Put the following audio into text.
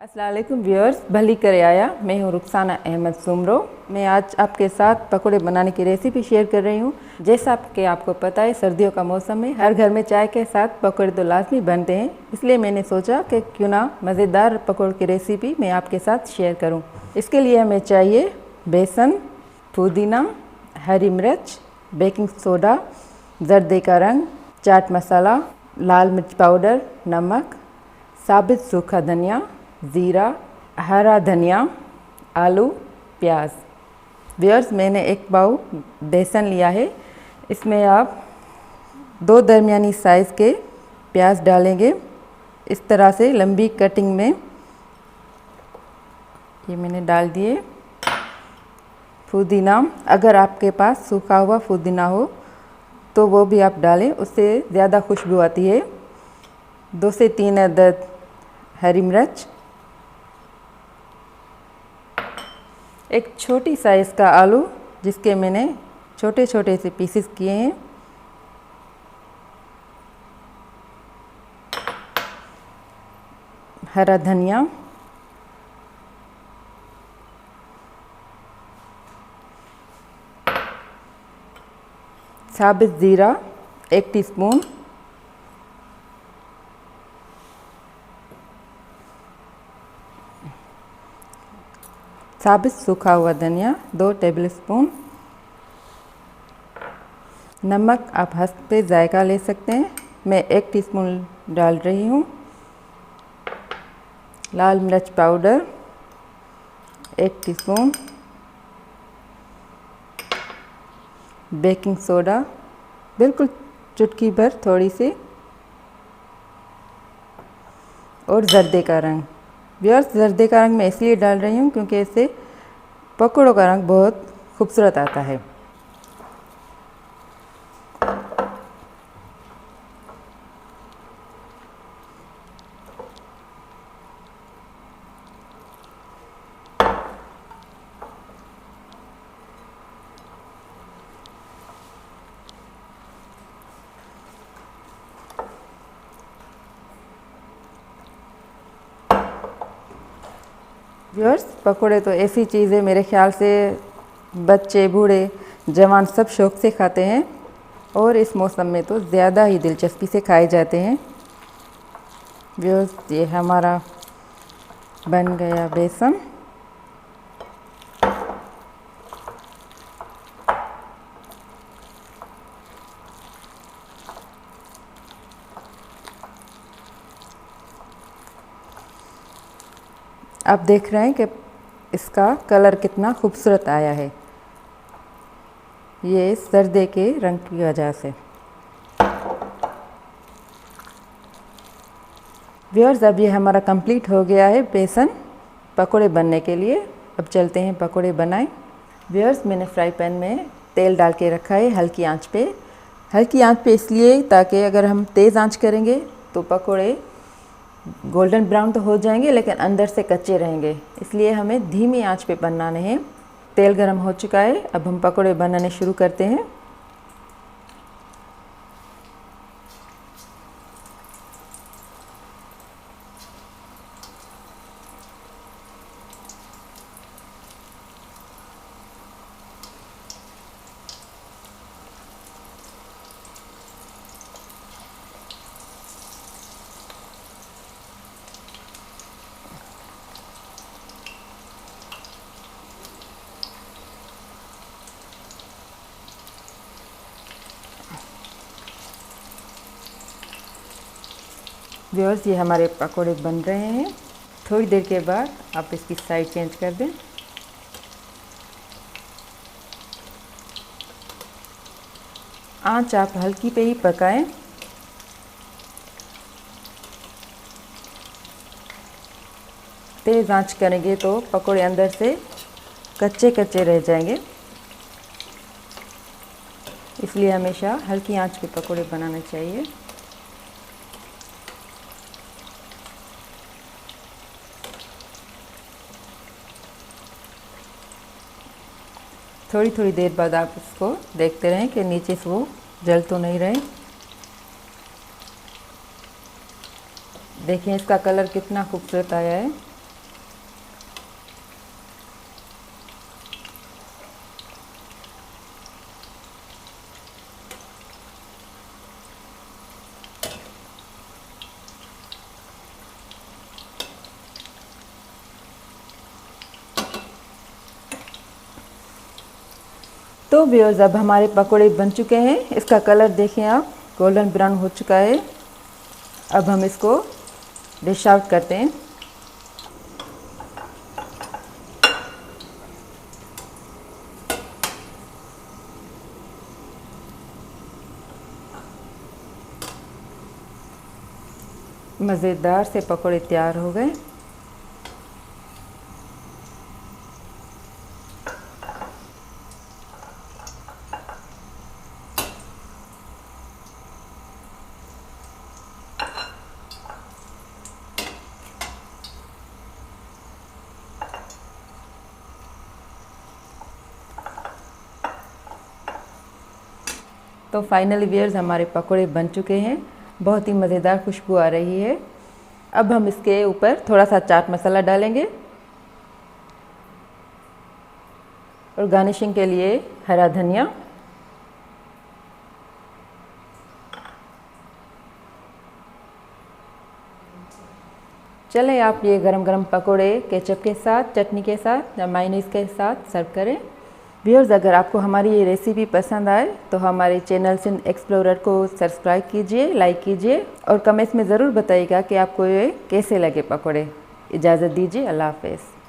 अस्सलाम वालेकुम व्यूअर्स, भली करे आया। मैं हूँ रुखसाना अहमद सुमरो। मैं आज आपके साथ पकोड़े बनाने की रेसिपी शेयर कर रही हूँ। जैसा कि आपको पता है, सर्दियों का मौसम है, हर घर में चाय के साथ पकोड़े तो लाजमी बनते हैं। इसलिए मैंने सोचा कि क्यों ना मज़ेदार पकोड़े की रेसिपी मैं आपके साथ शेयर करूँ। इसके लिए हमें चाहिए बेसन, पुदीना, हरी मिर्च, बेकिंग सोडा, जर्दे का रंग, चाट मसाला, लाल मिर्च पाउडर, नमक, साबित सूखा धनिया, ज़ीरा, हरा धनिया, आलू, प्याज। व्यूअर्स, मैंने एक पाव बेसन लिया है। इसमें आप 2 दरमियानी साइज़ के प्याज डालेंगे, इस तरह से लंबी कटिंग में। ये मैंने डाल दिए। पुदीना, अगर आपके पास सूखा हुआ पुदीना हो तो वो भी आप डालें, उससे ज़्यादा खुशबू आती है। 2 से 3 अदद हरी मिर्च, एक छोटी साइज़ का आलू जिसके मैंने छोटे छोटे से पीसेस किए हैं, हरा धनिया, साबित ज़ीरा 1 टीस्पून, साबित सूखा हुआ धनिया 2 टेबलस्पून, नमक आप हंस पे जायका ले सकते हैं, मैं 1 टीस्पून डाल रही हूँ, लाल मिर्च पाउडर 1 टीस्पून, बेकिंग सोडा बिल्कुल चुटकी भर थोड़ी सी, और जर्दे का रंग। व्यूअर्स, जर्दे का रंग मैं इसलिए डाल रही हूँ क्योंकि इससे पकौड़ों का रंग बहुत खूबसूरत आता है। व्यूअर्स, पकोड़े तो ऐसी चीज़ है, मेरे ख्याल से बच्चे, बूढ़े, जवान सब शौक़ से खाते हैं, और इस मौसम में तो ज़्यादा ही दिलचस्पी से खाए जाते हैं। व्यूअर्स, ये हमारा बन गया बेसन। आप देख रहे हैं कि इसका कलर कितना खूबसूरत आया है, ये सर्दे के रंग की वजह से। व्यूअर्स, अब ये हमारा कंप्लीट हो गया है बेसन पकोड़े बनने के लिए। अब चलते हैं पकोड़े बनाएं। व्यूअर्स, मैंने फ्राई पैन में तेल डाल के रखा है हल्की आंच पे। हल्की आंच पे इसलिए ताकि अगर हम तेज़ आंच करेंगे तो पकोड़े गोल्डन ब्राउन तो हो जाएंगे लेकिन अंदर से कच्चे रहेंगे, इसलिए हमें धीमी आंच पे बनाने हैं। तेल गरम हो चुका है, अब हम पकोड़े बनाने शुरू करते हैं। व्यूअर्स, ये हमारे पकोड़े बन रहे हैं। थोड़ी देर के बाद आप इसकी साइड चेंज कर दें। आंच आप हल्की पे ही पकाएं। तेज़ आंच करेंगे तो पकोड़े अंदर से कच्चे कच्चे रह जाएंगे, इसलिए हमेशा हल्की आंच पे पकोड़े बनाने चाहिए। थोड़ी थोड़ी देर बाद आप इसको देखते रहें कि नीचे से वो जल तो नहीं रहे। देखें इसका कलर कितना खूबसूरत आया है। तो व्यूअर्स, अब हमारे पकोड़े बन चुके हैं। इसका कलर देखें आप, गोल्डन ब्राउन हो चुका है। अब हम इसको डिश आउट करते हैं। मज़ेदार से पकोड़े तैयार हो गए। तो फाइनली व्यूअर्स, हमारे पकोड़े बन चुके हैं। बहुत ही मज़ेदार खुशबू आ रही है। अब हम इसके ऊपर थोड़ा सा चाट मसाला डालेंगे और गार्निशिंग के लिए हरा धनिया। चलें, आप ये गरम गरम पकोड़े केचप के साथ, चटनी के साथ या मायोनीज के साथ सर्व करें। व्यूअर्स, अगर आपको हमारी ये रेसिपी पसंद आए तो हमारे चैनल सिंध एक्सप्लोरर को सब्सक्राइब कीजिए, लाइक कीजिए और कमेंट्स में ज़रूर बताइएगा कि आपको ये कैसे लगे पकोड़े। इजाज़त दीजिए, अल्लाह हाफ़िज़।